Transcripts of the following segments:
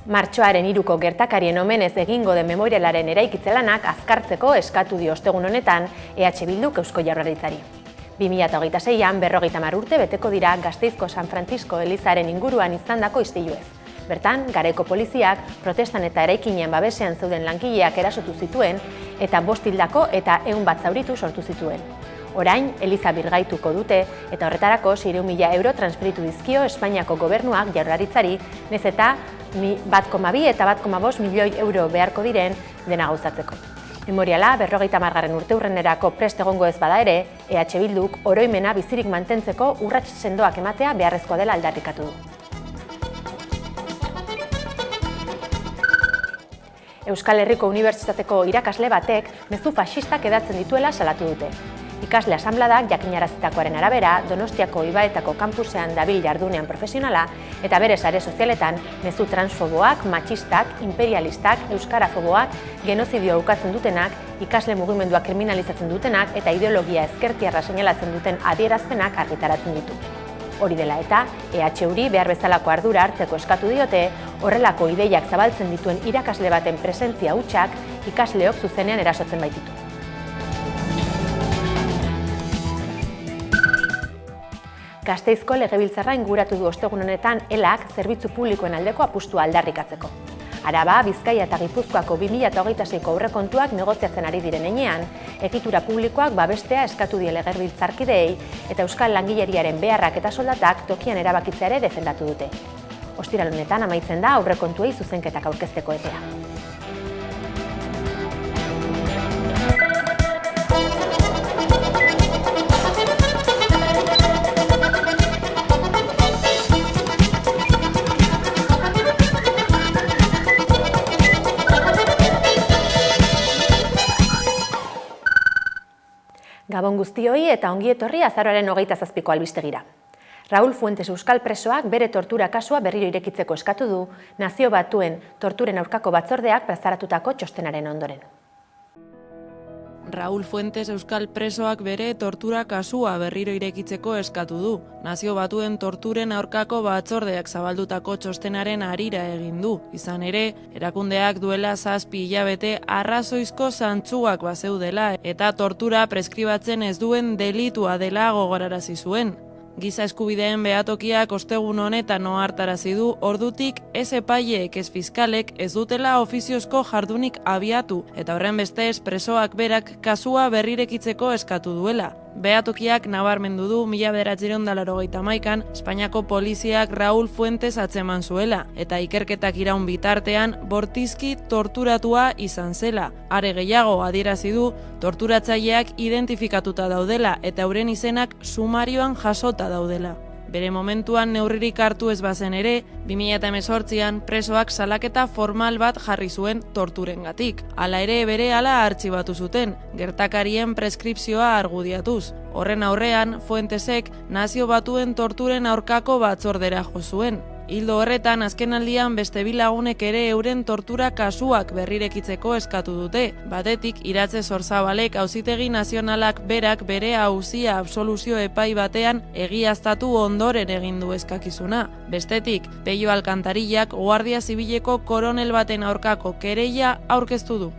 Martxoaren 3ko gertakarien omenez egingo den memorialaren eraikitzelanak azkartzeko eskatu dio ostegun honetan EH Bilduk Eusko Jaurlaritzari. 2026an 50 urte beteko dira Gasteizko San Francisco elizaren inguruan izandako istiluez. Bertan, garaiko poliziak protestan eta eraikinen babesean zeuden langileak erasotu zituen eta 5 hildako eta 100 zauritu sortu zituen. Orain, eliza birgaituko dute eta horretarako 600.000 euro transferitu dizkio Espainiako gobernuak Jaurlaritzari, nez eta 1,2 eta 1,5 milioi euro beharko diren dena gauzatzeko. Memoriala 50. urteurrenerako prest egongo ez bada ere, EH Bilduk oroimena bizirik mantentzeko urrats sendoak ematea beharrezkoa dela aldarrikatu du. Euskal Herriko Unibertsitateko irakasle batek mezu faxistak hedatzen dituela salatu dute. Ikasle asanbladak jakinarazitakoaren arabera, Donostiako Ibaetako kampusean dabil jardunean profesionala eta bere sare sozialetan mezu transfoboak, matxistak, imperialistak, euskarafoboak, genozidio ukatzen dutenak, ikasle mugimendua kriminalizatzen dutenak eta ideologia ezkertiarra seinalatzen duten adierazpenak argitaratzen ditu. Hori dela eta, EH-uri behar bezalako ardura hartzeko eskatu diote, horrelako ideiak zabaltzen dituen irakasle baten presentzia hutsak ikasleok zuzenean erasotzen baititu. Gasteizko Legebiltzarra inguratu du ostegun honetan ELAK zerbitzu publikoen aldeko apustua aldarrikatzeko. Araba, Bizkaia eta Gipuzkoako 2026ko aurrekontuak negoziatzen ari diren heinean, egitura publikoak babestea eskatu die legebiltzarkideei eta euskal langileriaren beharrak eta soldatak tokian erabakitzea ere defendatu dute. Ostiral honetan amaitzen da aurrekontuei zuzenketak aurkezteko epea. Gabon guztioi eta ongi etorri azaroaren 27ko albistegira. Raúl Fuentes euskal presoak bere tortura kasua berriro irekitzeko eskatu du, Nazio Batuen torturen aurkako batzordeak plazaratutako txostenaren ondoren. Raúl Fuentes euskal presoak bere tortura kasua berriro irekitzeko eskatu du. Nazio Batuen torturen aurkako batzordeak zabaldutako txostenaren harira egin du. Izan ere, erakundeak duela 7 hilabete arrazoizko zantzuak bazeudela eta tortura preskribatzen ez duen delitua dela gogorarazi zuen. Giza eskubideen behatokiak ostegun honetan ohartarazi du ordutik ez epaileek ez fiskalek ez dutela ofiziozko jardunik abiatu eta horrenbestez presoak berak kasua berrirekitzeko eskatu duela. Behatokiak nabarmendu du 1981an Espainiako poliziak Raúl Fuentes atzeman zuela eta ikerketak iraun bitartean bortizki torturatua izan zela. Are gehiago adierazi du torturatzaileak identifikatuta daudela eta euren izenak sumarioan jasota daudela. Bere momentuan neurririk hartu ez bazen ere, 2018an presoak salaketa formal bat jarri zuen torturengatik. Hala ere berehala artxibatu zuten, gertakarien preskripzioa argudiatuz. Horren aurrean, Fuentesek Nazio Batuen torturen aurkako batzordera jo zuen. Ildo horretan, azkenaldian beste bi lagunek ere euren tortura kasuak berrirekitzeko eskatu dute. Batetik, Iratze Zorzabalek Auzitegi Nazionalak berak bere auzia absoluzio epai batean egiaztatu ondoren egin du eskakizuna. Bestetik, Peio Alkantarillak Guardia Zibileko koronel baten aurkako kereila aurkeztu du.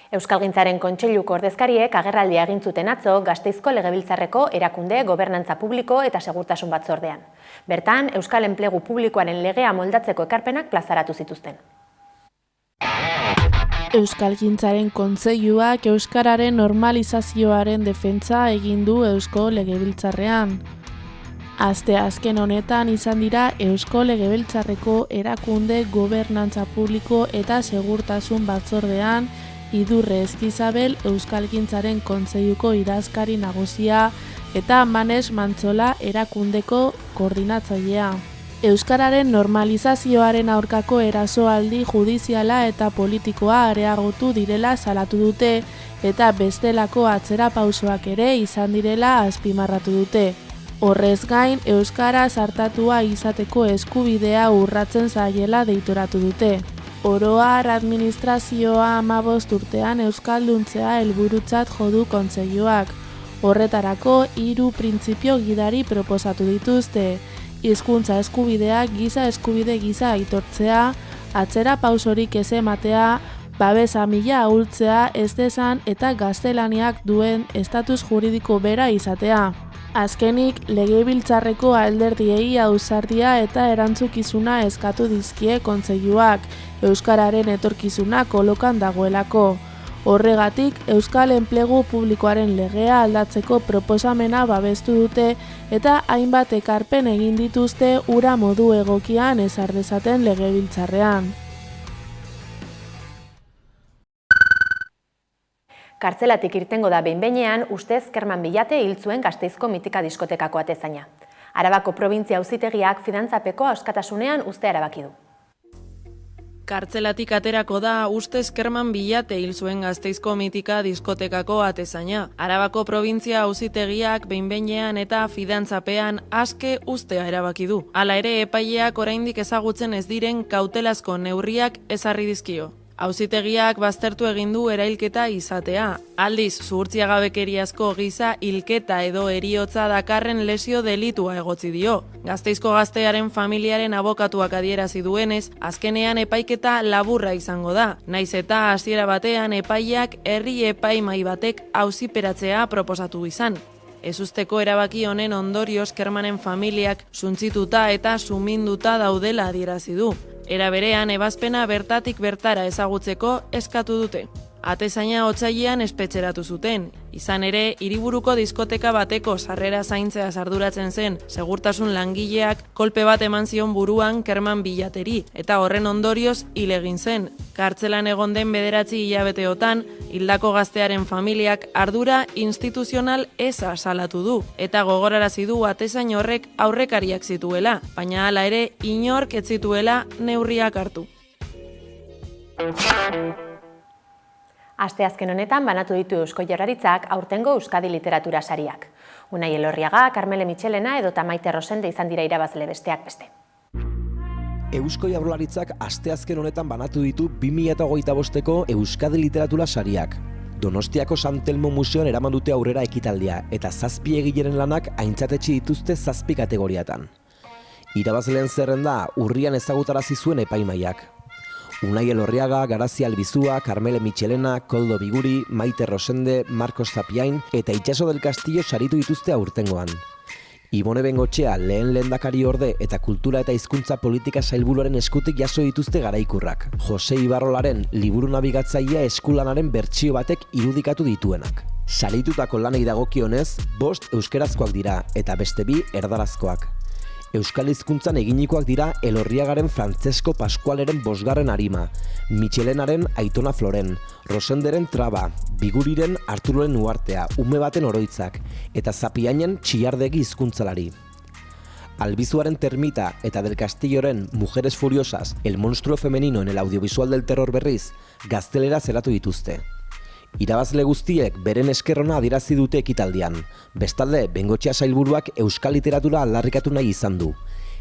Euskalgintzaren Kontseiluko ordezkariek agerraldia egin zuten atzo Gasteizko Legebiltzarreko erakunde gobernantza publiko eta segurtasun batzordean. Bertan, Euskal Enplegu Publikoaren legea moldatzeko ekarpenak plazaratu zituzten. Euskalgintzaren Kontseiluak euskararen normalizazioaren defentsa egin du Eusko Legebiltzarrean. Asteazken honetan izan dira Eusko Legebiltzarreko erakunde gobernantza publiko eta segurtasun batzordean Idurre Ezkizabel Euskalgintzaren Kontseiluko idazkari nagusia eta Manes Mantzola erakundeko koordinatzailea. Euskararen normalizazioaren aurkako erasoaldi judiziala eta politikoa areagotu direla salatu dute eta bestelako atzerapausoak ere izan direla azpimarratu dute. Horrez gain, euskara sartatua izateko eskubidea urratzen zaiela deitoratu dute. Oroar administrazioa 15 urtean euskalduntzea helburutzat jo du kontseiluak. Horretarako 3 printzipio gidari proposatu dituzte. hizkuntza eskubideak giza eskubide gisa aitortzea, atzera pausorik ez ematea, babesa mila ahultzea ez dezan eta gaztelaniak duen estatus juridiko bera izatea. Azkenik, legebiltzarreko alderdiei ausardia eta erantzukizuna eskatu dizkie kontseiluak, euskararen etorkizuna kolokan dagoelako. Horregatik, euskal enplegu publikoaren legea aldatzeko proposamena babestu dute eta hainbat ekarpen egin dituzte hura modu egokian ezar dezaten legebiltzarrean. Kartzelatik irtengo da behin-behinean ustez Kerman Billate hil zuen Gasteizko mitika diskotekako atezaina. Arabako probintzia auzitegiak fidantzapeko askatasunean uztea erabaki du. Kartzelatik aterako da ustez Kerman Billate hil zuen Gasteizko mitika diskotekako atezaina. Arabako probintzia auzitegiak behin-behinean eta fidantzapean aske uztea erabaki du. Hala ere, epaileak oraindik ezagutzen ez diren kautelazko neurriak ezarri dizkio. Auzitegiak baztertu egin du erailketa izatea. Aldiz, zuhurtziagabekeriazko giza hilketa edo heriotza dakarren lesio delitua egotzi dio. Gasteizko gaztearen familiaren abokatuak adierazi duenez, azkenean epaiketa laburra izango da. Naiz eta hasiera batean epaileak herri epaimahai batek auziperatzea proposatu izan. Ezusteko erabaki honen ondorioz Kermanen familiak suntzituta eta suminduta daudela adierazi du. Era berean ebazpena bertatik bertara ezagutzeko eskatu dute. Atezaina otsailean espetxeratu zuten. Izan ere, hiriburuko diskoteka bateko sarrera zaintzea arduratzen zen segurtasun langileak kolpe bat eman zion buruan Kerman Billateri eta horren ondorioz hil egin zen. Kartzelan egon den 9 hilabeteotan, hildako gaztearen familiak ardura instituzional eza salatu du eta gogorarazi du atezain horrek aurrekariak zituela, baina hala ere inork ez zituela neurriak hartu. Asteazken honetan banatu ditu Eusko Jaurlaritzak aurtengo Euskadi Literatura Sariak. Unai Elorriaga, Karmele Michelena edota Maite Rosende izan dira irabazle besteak beste. Eusko Jaurlaritzak asteazken honetan banatu ditu 2025ko Euskadi Literatura Sariak. Donostiako San Telmo Museoan eraman dute aurrera ekitaldia eta 7 egileren lanak aintzatetsi dituzte 7 kategoriatan. Irabazleen zerrenda urrian ezagutarazi zuen epaimahaiak. Unai Elorriaga, Garazi Albizua, Karmele Michelena, Koldo Biguri, Maite Rosende, Marcos Zapiain eta Itxaso del Castillo saritu dituzte aurtengoan. Ibone Bengoetxea lehen lehendakari orde eta kultura eta hizkuntza politika sailburuaren eskutik jaso dituzte garaikurrak. Jose Ibarrolaren liburu nabigatzailea eskulanaren bertsio batek irudikatu dituenak. Saritutako lanei dagokionez, 5 euskerazkoak dira eta beste 2 erdarazkoak. Euskal hizkuntzan eginikoak dira Elorriagaren Francesco Pascualeren 5. arima, Michelenaren Aitona Floren, Rosenderen Traba, Biguriren Arturoren Uhartea, Ume baten oroitzak, eta Zapiainen Txillardegi hizkuntzalari. Albizuaren Termita eta del Castilloren Mujeres Furiosas, el monstruo femenino en el audiovisual del terror berriz, gaztelera zeratu dituzte. Irabazle guztiek beren eskerrona adierazi dute ekitaldian. Bestalde, Bengoetxea sailburuak euskal literatura aldarrikatu nahi izan du.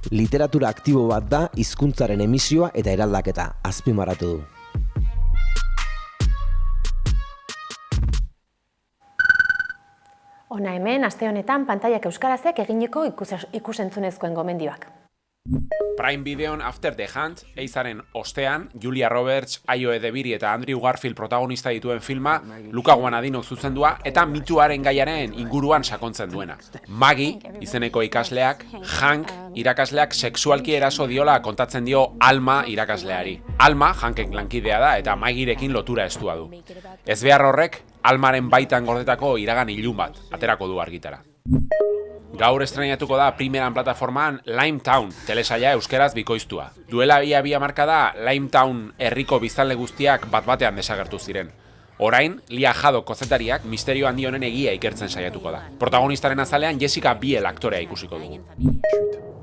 Literatura aktibo bat da hizkuntzaren emisioa eta eraldaketa, azpimarratu du. Hona hemen, aste honetan pantaiak euskarazek eginiko ikusentzunezkoen gomendioak. Prime Videon After the Hunt, eizaren ostean, Julia Roberts, Aio Edebiri eta Andrew Garfield protagonista dituen filma, Luca Guadagnino zuzendua eta mituaren gaiaren inguruan sakontzen duena. Maggie, izeneko ikasleak, Hank, irakasleak sexualki eraso diola kontatzen dio Alma irakasleari. Alma, Hanken lankidea da eta Maggierekin lotura estua du. Ezbehar horrek, Almaren baitan gordetako iragan ilun bat, aterako du argitara. Gaur estrenatuko da primeran plataformaan Limetown, telesaila euskeraz bikoiztua. Duela bi hamarkada, Limetown herriko biztanle guztiak bat-batean desagertu ziren. Orain, Lia Haddock kazetariak misterio handi honen egia ikertzen saiatuko da. Protagonistaren azalean Jessica Biel aktorea ikusiko dugu.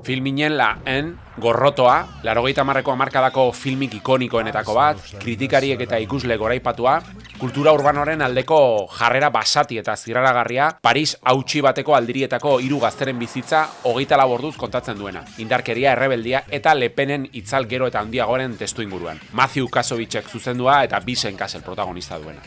Filminen Gorrotoa, 80ko hamarkadako filmik ikonikoenetako bat, kritikariek eta ikusle goraipatua, kultura urbanoaren aldeko jarrera basati eta zirraragarria, Paris hautsi bateko aldirietako 3 gazteren bizitza 24 orduz kontatzen duena. Indarkeria, errebeldia eta Le Penen itzal gero eta handiagoaren testu inguruan. Matthew Kasovicek zuzendua eta Vincent Cassel protagonista duena.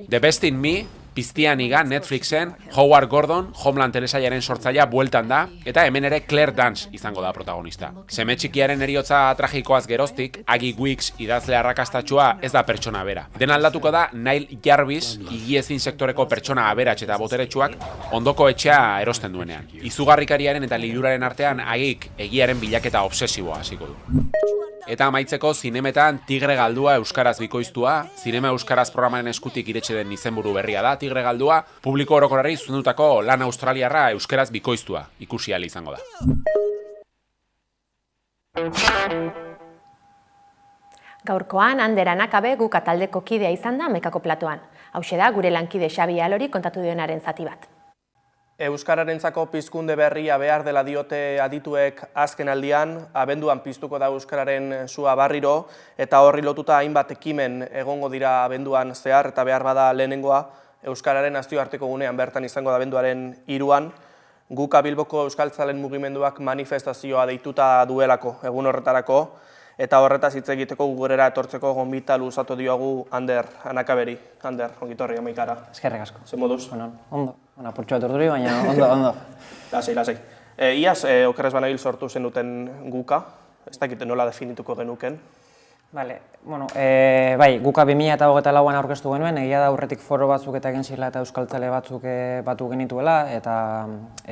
The Best in Me, Piztian iga Netflixen Howard Gordon, Homeland telesailaren sortzailea bueltan da, eta hemen ere Claire Dance izango da protagonista. Seme txikiaren heriotza tragikoaz geroztik, Aggie Wicks idazle arrakastatxua ez da pertsona bera. Den aldatuko da Neil Jarvis, higiezin sektoreko pertsona aberats eta boteretsuak ondoko etxea erosten duenean. Izugarrikariaren eta liluraren artean Aggiek egiaren bilaketa obsesiboa hasiko du. Eta amaitzeko zinemetan Tigre Galdua euskaraz bikoiztua, Zinema Euskaraz programaren eskutik iretxe den izenburu berria da Tigre Galdua, publiko orokorrari zuzendutako lan australiarra euskaraz bikoiztua, ikusi ahal izango da. Gaurkoan, Ander Anakabe Guka taldeko kidea izan da Mekako platoan. Hauxe da, gure lankide Xabi Alori kontatu dionaren zati bat. Euskararentzako pizkunde berria behar dela diote adituek azken aldian, abenduan piztuko da Euskararen sua barriro, eta horri lotuta hainbat ekimen egongo dira abenduan zehar, eta behar bada lehenengoa, Euskararen nazioarteko gunean bertan izango da abenduaren 3an, Guka Bilboko Euskaltzalen mugimenduak manifestazioa deituta duelako egun horretarako, eta horretaz hitz egiteko gurera etortzeko gonbita luzatu diogu Ander Anakaberi. Ander, ongitorri amaikara. Eskerrik asko. Zer moduz? Ondo. Apurtxo bat orduri, baina ondo. Lasai. Iaz, okerrez banabil sortu zenuten Guka, ez dakite nola definituko genuken. Bai, Guka 2024an aurkeztu genuen, egia da aurretik foro batzuk eta egin zirela eta euskaltzale batzuk batu genituela, eta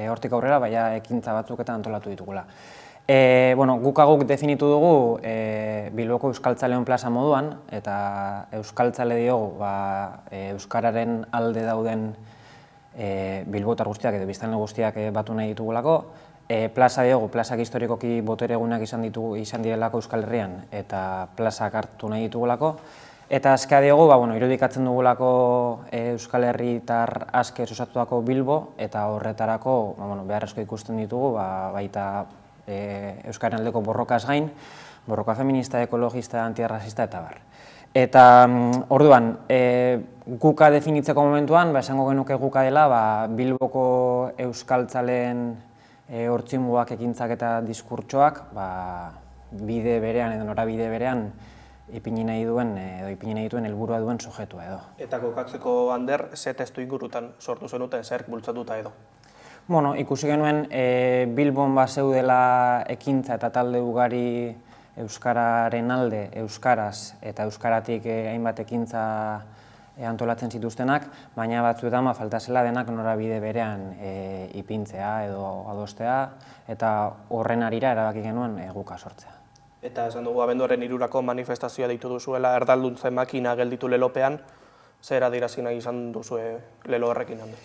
hortik aurrera baina ekintza batzuk eta antolatu ditugula. Guka guk definitu dugu Bilboko Euskaltzaleon plaza moduan, eta euskaltzale diogu euskararen alde dauden bilbotar guztiak edo biztanle guztiak batu nahi ditugulako. Plaza diogu, plazak historikoki boteregunak izan direlako Euskal Herrian eta plazak hartu nahi ditugulako. Eta azkea diogu, irudikatzen dugulako Euskal Herritar aske osatutako Bilbo, eta horretarako beharrezko ikusten ditugu, baita Euskaren aldeko borrokaz gain, borroka feminista, ekologista, antirrazista eta bar. Eta orduan, Guka definitzeko momentuan, esango genuke Guka dela Bilboko euskaltzaleen hortzimuak, ekintzak eta diskurtsoak bide berean edo norabide berean ipini nahi dituen helburua duen sujetua edo. Eta kokatzeko Ander, ze testu ingurutan sortu zenuten, zerk bultzatuta edo? Ikusi genuen Bilbon zeudela ekintza eta talde ugari euskararen alde, euskaraz eta euskaratik hainbat ekintza antolatzen zituztenak, baina batzuetan falta zela denak norabide berean ipintzea edo adostea, eta horren arira erabaki genuen Guka sortzea. Eta esan dugu abenduaren 3ako manifestazioa deitu duzuela erdalduntzen makina gelditu lelopean, zer adierazi nahi izan duzue lelo horrekin handi?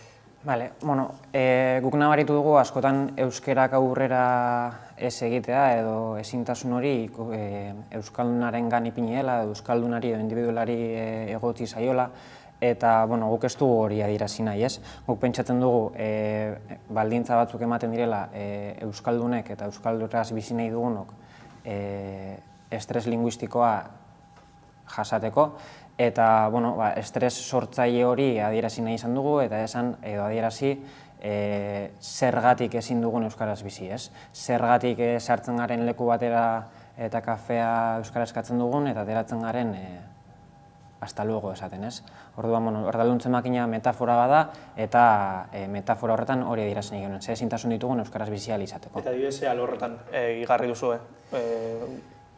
Guk nabaritu dugu askotan euskerak aurrera ez egitea edo ezintasun hori euskaldunaren gan ipini dela, euskaldunari edo individualari egotzi zaiola, eta guk ez dugu hori adierazi nahi, ez? Guk pentsatzen dugu baldintza batzuk ematen direla euskaldunek eta euskalduraz bizi nahi dugunok estres linguistikoa jasateko, eta estres sortzaile hori adierazi nahi izan dugu, eta adierazi zergatik ezin dugun euskaraz bizi, ez? Zergatik sartzen garen leku batera eta kafea euskara eskatzen dugun, eta ateratzen garen hasta luego esaten, ez? Orduan, erdalduntzen makina metafora bada, eta metafora horretan hori adierazi nahi genuen, ze ezintasun ditugun euskaraz bizi ahal izateko. Eta adibidez, alorretan igarri duzue,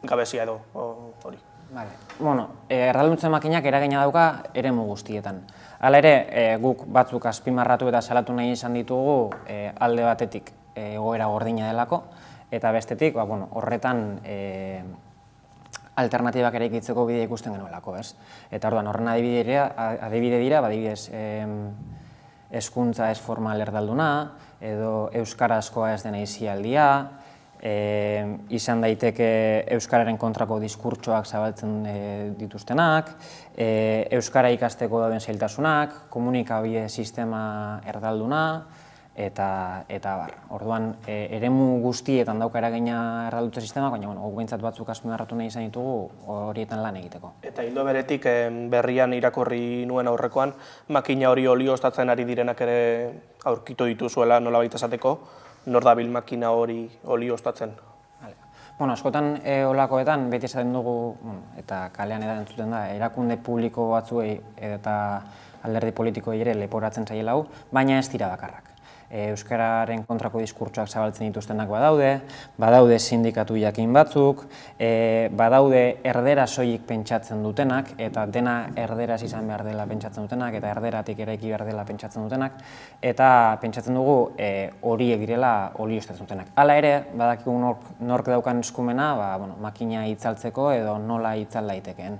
gabezia edo hori? Erdalduntzen makinak eragina dauka eremu guztietan. Hala ere, guk batzuk azpimarratu eta salatu nahi izan ditugu alde batetik egoera gordina delako, eta bestetik horretan alternatibak eraikitzeko bidea ikusten genuelako, ez? Eta orduan, horren adibide dira, adibidez hezkuntza ez formal erdalduna, edo euskarazkoa ez dena isialdia, izan daiteke euskararen kontrako diskurtsoak zabaltzen dituztenak, euskara ikasteko dauden zailtasunak, komunikabide sistema erdalduna, eta bar. Orduan, eremu guztietan dauka eragina erdaldutze sistema, baina guk behintzat batzuk azpimarratu nahi izan ditugu horietan lan egiteko. Eta hildo beretik berrian irakurri nuen aurrekoan, makina hori olioztatzen ari direnak ere aurkitu dituzuela nolabait esateko, nor dabil makina hori olioztatzen? Askotan olakoetan beti esaten dugu, eta kalean edan entzuten da, erakunde publiko batzuei eta alderdi politikoei ere leporatzen zaiela hau, baina ez dira bakarrak. Euskararen kontrako diskurtsoak zabaltzen dituztenak badaude sindikatu jakin batzuk, badaude erdera soilik pentsatzen dutenak, eta dena erderaz izan behar dela pentsatzen dutenak, eta erderatik eraiki behar dela pentsatzen dutenak, eta pentsatzen dugu horiek direla oliostatzen dutenak. Hala ere, badakigu nork daukan eskumena makina itzaltzeko edo nola itzal daitekeen.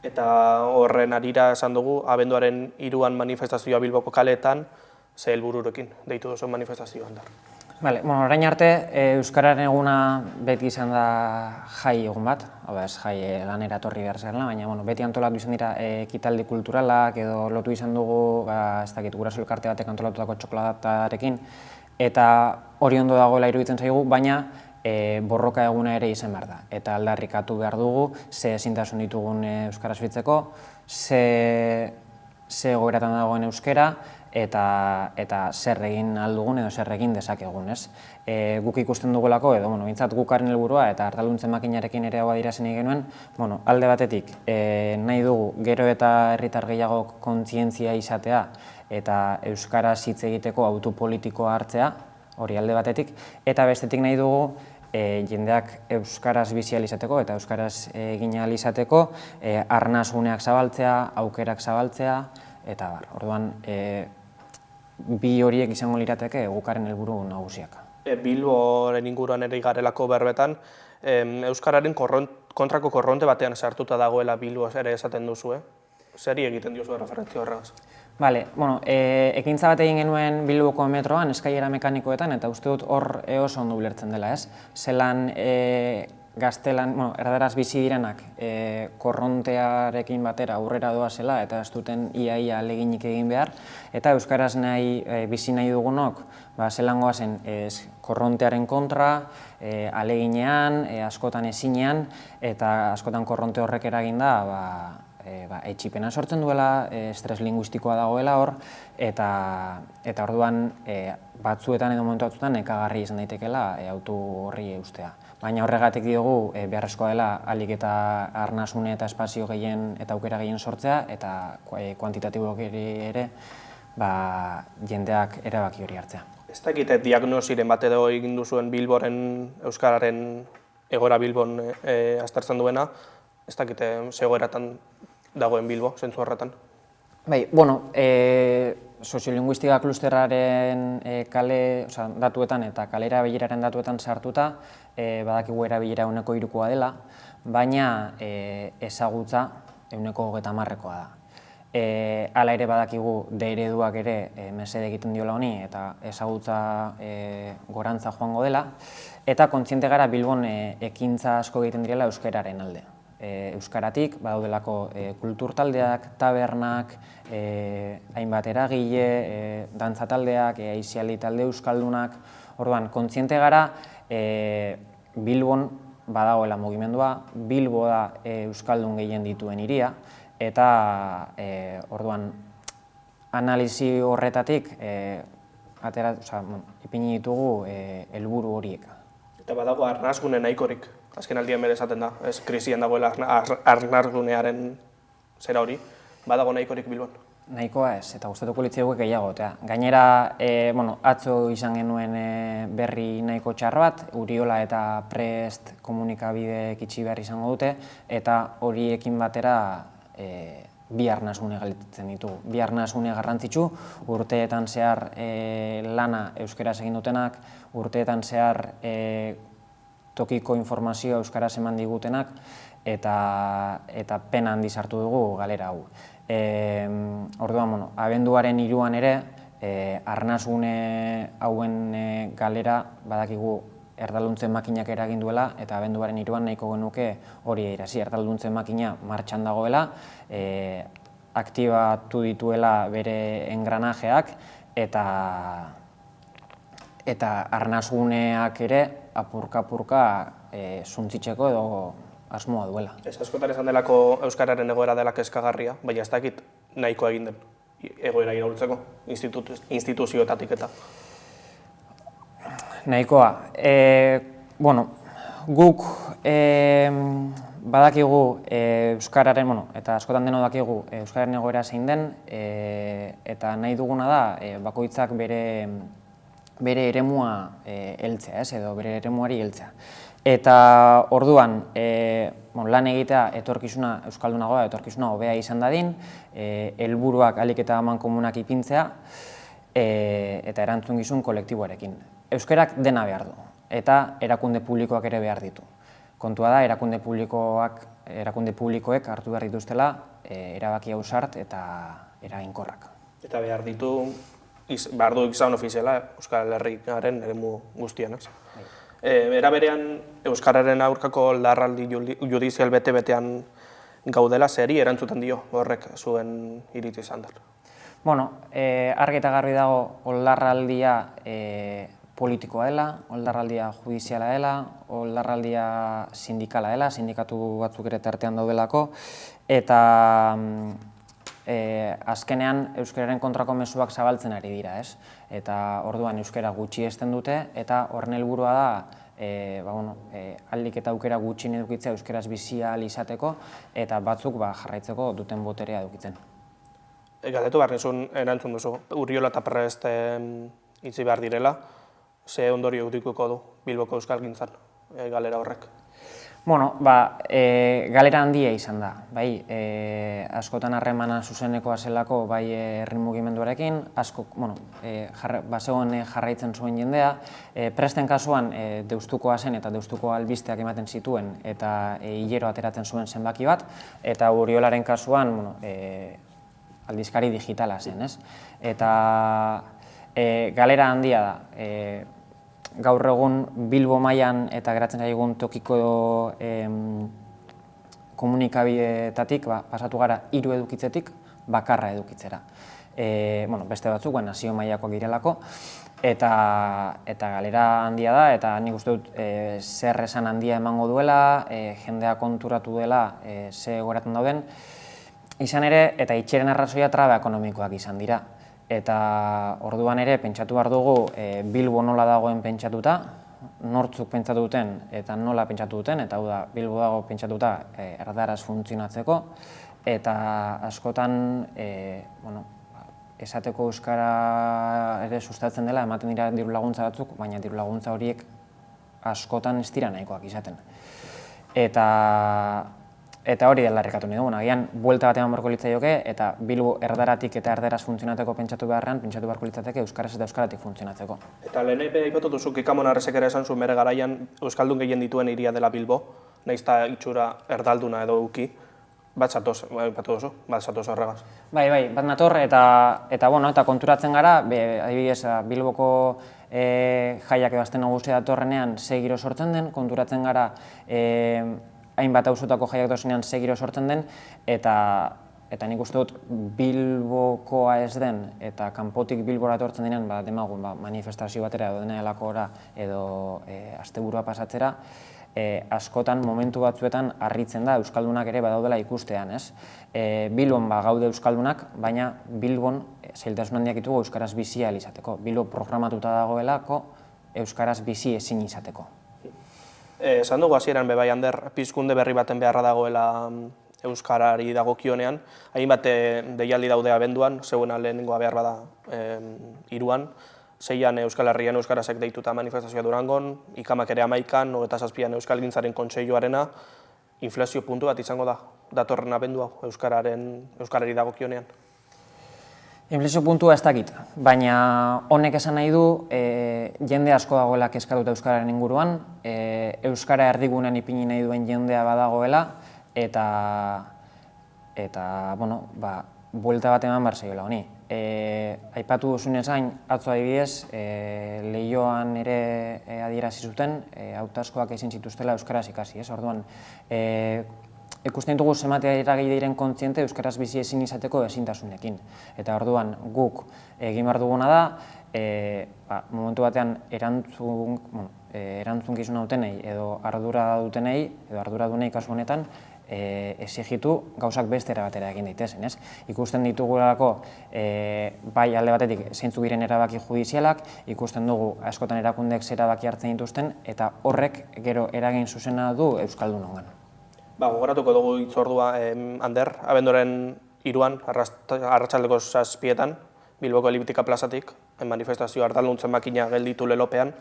Eta horren arira esan dugu, abenduaren 3an manifestazioa Bilboko kaleetan, ze helbururekin deitu duzu manifestazioan da? Orain arte, Euskararen eguna beti izan da jai egun bat, ez jai lanera etorri behar zela, baina beti antolatu izan dira ekitaldi kulturalak edo lotu izan dugu, ez dakit, guraso elkarte batek antolatutako txokolatarekin, eta hori ondo dagoela iruditzen zaigu, baina borroka eguna ere izan behar da. Eta aldarrikatu behar dugu, ze ezintasun ditugun euskaraz bitzeko, ze egoeratan dagoen euskara, eta zer egin aldugun edo zer egin dezakegun, ez? Guk ikusten dugulako, edo, bintzat gukaren helburua eta ardaluntzen makinarekin ere hau adierazten genuen, alde batetik, nahi dugu gero eta herritar gehiago kontzientzia izatea eta euskaraz hitz egiteko autu politikoa hartzea, hori alde batetik, eta bestetik nahi dugu jendeak euskaraz bizi ahal izateko eta euskaraz egin ahal izateko arnasuneak zabaltzea, aukerak zabaltzea, eta orduan bi horiek izango lirateke gukaren helburu nagusiak. Bilboren inguruan ere garelako berbetan, euskararen kontrako korronte batean sartuta dagoela Bilbo ere esaten duzu, Zeri egiten diozu referentzia horregaz? Ekintza bat egin genuen Bilboko metroan, eskailera mekanikoetan, eta uste dut hor oso ondo ulertzen dela, ez? Zelan gaztelan, erdaraz bizi direnak korrontearekin batera aurrera doazela eta ez duten ia aleginik egin behar, eta euskaraz bizi nahi dugunok zelan goazen korrontearen kontra, aleginean, askotan ezinean, eta askotan korronte horrek eraginda etxipena sortzen duela, estres linguistikoa dagoela hor, eta orduan batzuetan edo momentu batzuetan nekagarri izan daitekeela autu horri eustea. Baina horregatik diogu beharrezkoa dela ahalik eta arnasune eta espazio gehien eta aukera gehien sortzea eta kuantitatibok ere jendeak erabaki hori hartzea. Ez dakite diagnosiren bat edo egin duzuen Bilboren euskararen egoera Bilbon aztertzen duena, ez dakite zegoeratan dagoen Bilbo, zentzu horretan? Soziolinguistika klusterraren datuetan eta kalera erabileraren datuetan sartuta, badakigu erabilera 3%koa dela, baina ezagutza 30%koa da. Hala ere badakigu D-ereduak ere mesede egiten diola honi eta ezagutza gorantza joango dela, eta kontziente gara Bilbon ekintza asko egiten direla euskararen alde. Euskaratik, badaudelako kultur taldeak, tabernak, hainbat eragile, dantza taldeak, aizialdi talde euskaldunak. Orduan, kontziente gara, Bilbon badagoela mugimendua, Bilbo da euskaldun gehien dituen hiria, eta orduan, analisi horretatik ipini ditugu helburu horiek. Eta badago arnasgune nahikorik. Azken aldian bere esaten da, krisian dagoela arnasgunearen zera hori, badago nahikorik Bilbon? Nahikoa ez, eta gustatuko litzaigu gehiago. Gainera, atzo izan genuen berri nahiko txar bat, Uriola eta Prest komunikabide itxi behar izango dute, eta horiekin batera bi arnasgune galdetzen ditugu. Bi arnasgune garrantzitsu, urteetan zehar lana euskaraz egin dutenak, urteetan zehar tokiko informazioa euskaraz eman digutenak, eta pena handiz hartu dugu galera hau. Orduan, abenduaren 3an ere, arnasgune hauen galera badakigu erdalduntzen makinak eragin duela, eta abenduaren 3an nahiko genuke hori eirazi. Erdalduntzen makina martxan dagoela, aktibatu dituela bere engranajeak, eta arnasguneak ere apurka-apurka zuntzitzeko edo asmoa duela. Ez askotan esan delako euskararen egoera dela kezkagarria, baina ez dakit nahikoa egin den egoera iraultzeko instituzioetatik eta. Nahikoa. Guk badakigu euskararen, eta askotan deno dakigu euskararen egoera zein den, eta nahi duguna da bakoitzak bere eremua heltzea, edo bere eremuari heltzea. Eta orduan, lan egitea etorkizuna euskaldunagoa, etorkizuna hobea izan dadin, helburuak ahalik eta amankomunak ipintzea, eta erantzungizun kolektiboarekin. Euskarak dena behar du, eta erakunde publikoak ere behar ditu. Kontua da, erakunde publikoek hartu behar dituztela erabaki ausart eta eraginkorrak. Eta behar du izan ofiziala Euskal Herriaren eremu guztian, ez? Era berean, Euskararen aurkako larraldi judizial bete-betean gaudela, zeri erantzuten dio horrek zuen iritzi izan da? Argi eta garbi dago oldarraldia politikoa dela, oldarraldia judiziala dela, oldarraldia sindikala dela, sindikatu batzuk ere tartean daudelako, eta azkenean euskararen kontrako mezuak zabaltzen ari dira, ez? Eta orduan euskara gutxiesten dute, eta horren helburua da ahalik eta aukera gutxien edukitzea euskaraz bizi ahal izateko, eta batzuk jarraitzeko duten boterea edukitzen. Galdetu behar nizun erantzun duzu, Urriola eta Prest itzi behar direla, ze ondorio edukiko du Bilboko euskalgintzan galera horrek? Galera handia izan da, bai, askotan harremana zuzenekoa zelako, bai herri mugimenduarekin, asko, bazegoen jarraitzen zuen jendea, Presten kasuan Deustukoa zen eta Deustuko albisteak ematen zituen eta hilero ateratzen zuen zenbaki bat, eta Urriolaren kasuan aldizkari digitala zen, ez? Eta galera handia da. Gaur egun Bilbo mailan eta geratzen zaigun tokiko komunikabideetatik pasatu gara 3 edukitzetik bakarra edukitzera. Beste batzuk nazio mailakoak direlako, eta galera handia da, eta nik uste dut zer esan handia emango duela, jendea konturatu dela ze egoeratzen dauden, izan ere, eta itxeren arrazoia traba ekonomikoak izan dira. Eta orduan ere pentsatu behar dugu Bilbo nola dagoen pentsatuta, nortzuk pentsatu duten eta nola pentsatu duten, eta hau da, Bilbo dago pentsatuta erdaraz funtzionatzeko, eta askotan esateko euskara ere sustatzen dela, ematen dira diru laguntza batzuk, baina diru laguntza horiek askotan ez dira nahikoak izaten. Eta hori dela errekatu nahi dugun, agian buelta bat eman beharko litzaioke, eta Bilbo erdaratik eta erdaraz funtzionatzeko pentsatu beharrean, pentsatu beharko litzateke euskaraz eta euskaratik funtzionatzeko. Eta lehen aipatu duzu Kikamon Arrezek ere esan zuen bere garaian euskaldun gehien dituen hiria dela Bilbo, nahiz eta itxura erdalduna edo uki, bat zatoz, aipatu duzu, bat zatoz horregaz. Bai, bat nator, eta konturatzen gara, adibidez Bilboko jaiak edo aste nagusia datorrenean ze giro sortzen den, konturatzen gara hainbat auzotako jaiak dozenean ze giro sortzen den, eta nik uste dut Bilbokoa ez den, eta kanpotik Bilbora etortzen denean, demagun manifestazio batera edo dena delakora edo asteburua pasatzera, askotan momentu batzuetan harritzen da euskaldunak ere badaudela ikustean, ez? Bilbon gaude euskaldunak, baina Bilbon zailtasun handiak ditugu euskaraz bizi ahal izateko. Bilbo programatuta dagoelako euskaraz bizi ezin izateko. Esan dugu hasieran bebai Ander, pizkunde berri baten beharra dagoela euskarari dagokionean, hainbat deialdi daude abenduan, zeuena lehenengoa behar bada 3an, 6an Euskal Herrian euskarazek deituta manifestazioa Durangon, ikamak ere 11an, 27an Euskalgintzaren Kontseiluarena, inflexio puntu bat izango da, datorren abendua euskarari dagokionean. Inflexio puntua ez dakit, baina honek esan nahi du jende asko dagoela kezkatuta euskararen inguruan, euskara erdigunean ipini nahi duen jendea badagoela, eta buelta bat eman behar zaiola honi. Aipatu duzunez gain, atzo adibidez, Leioan ere adierazi zuten, hautazkoak ezin zituztela euskaraz ikasi, ez? Orduan, ikusten dugu zenbatea eragile diren kontziente euskaraz bizi ezin izateko ezintasunekin. Eta orduan guk egin behar duguna da, momentu batean erantzukizuna dutenei edo ardura dutenei, edo arduradunei kasu honetan, exigitu gauzak beste batera egin daitezen, ez? Ikusten ditugulako bai alde batetik zeintzuk diren erabaki judizialak, ikusten dugu askotan erakundeek erabaki hartzen dituzten, eta horrek gero eragin zuzena du euskaldunongan. Gogoratuko dugu hitzordua, Ander, abenduaren 3an, arratsaldeko 7etan, Bilboko Eliptika plazatik, manifestazio ardaluntzen makina gelditu lelopean,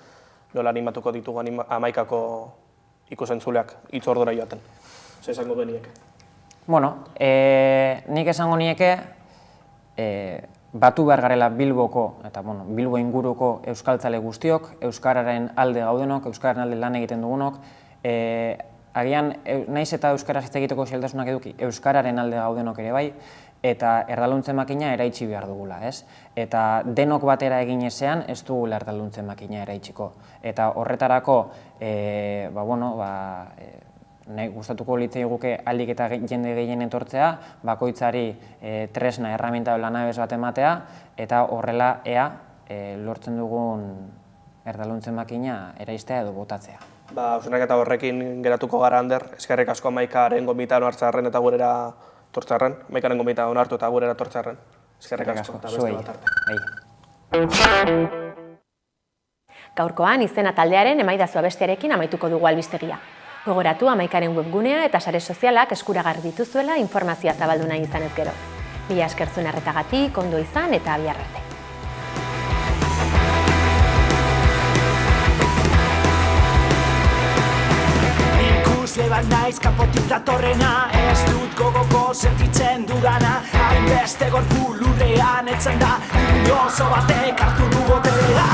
nola animatuko ditugu 11ako ikusentzuleak hitzordura joaten. Zer esango denieke? Nik esango nieke, batu behar garela Bilboko, eta Bilbo inguruko euskaltzale guztiok, euskararen alde gaudenok, euskararen alde lan egiten dugunok, agian, naiz eta euskaraz hitz egiteko zailtasunak eduki, euskararen alde gaudenok ere bai, eta erdalduntze makina eraitsi behar dugula, ez? Eta denok batera egin ezean, ez dugula erdalduntze makina eraitsiko. Eta horretarako, nahi gustatuko litzai guke ahalik eta jende gehien etortzea, bakoitzari tresna, erraminta lanabes bat ematea, eta horrela ea lortzen dugun erdalduntze makina eraistea edo botatzea. Hausnarketa horrekin geratuko gara, Ander, eskerrik asko Amaikaren gonbitan hartzarren eta gurera tortzarren, Amaikaren gonbitan onartu eta gurera tortzarren. Eskerrik asko, eta beste bat arte. Gaurkoan izena taldearen emaidazu abestiarekin amaituko dugu albistegia. Gogoratu Amaikaren webgunea eta sare sozialak eskuragarri dituzuela informazioa zabaldu nahi izanez gero. Mila esker zuen arretagatik, ondo izan eta bihar arte. Bat naiz kanpotik datorrena, ez dut gogoko sentitzen dudana, hainbeste gorpu lurrean etzen da, oso batek hartu du botera.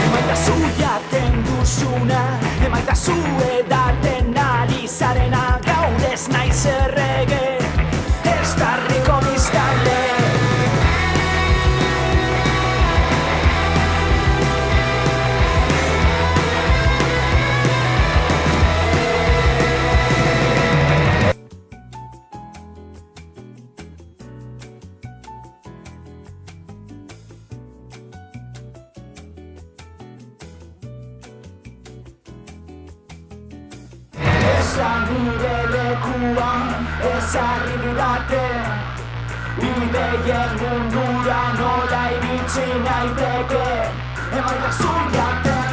Emaitazu jaten duzuna, emaitazu edaten ari zarena, gaur ez naiz errege, ez darriko biztanle. Nire lekua ezarri didate, bideien mundura nola iritsi naiteke, emaitazu jaten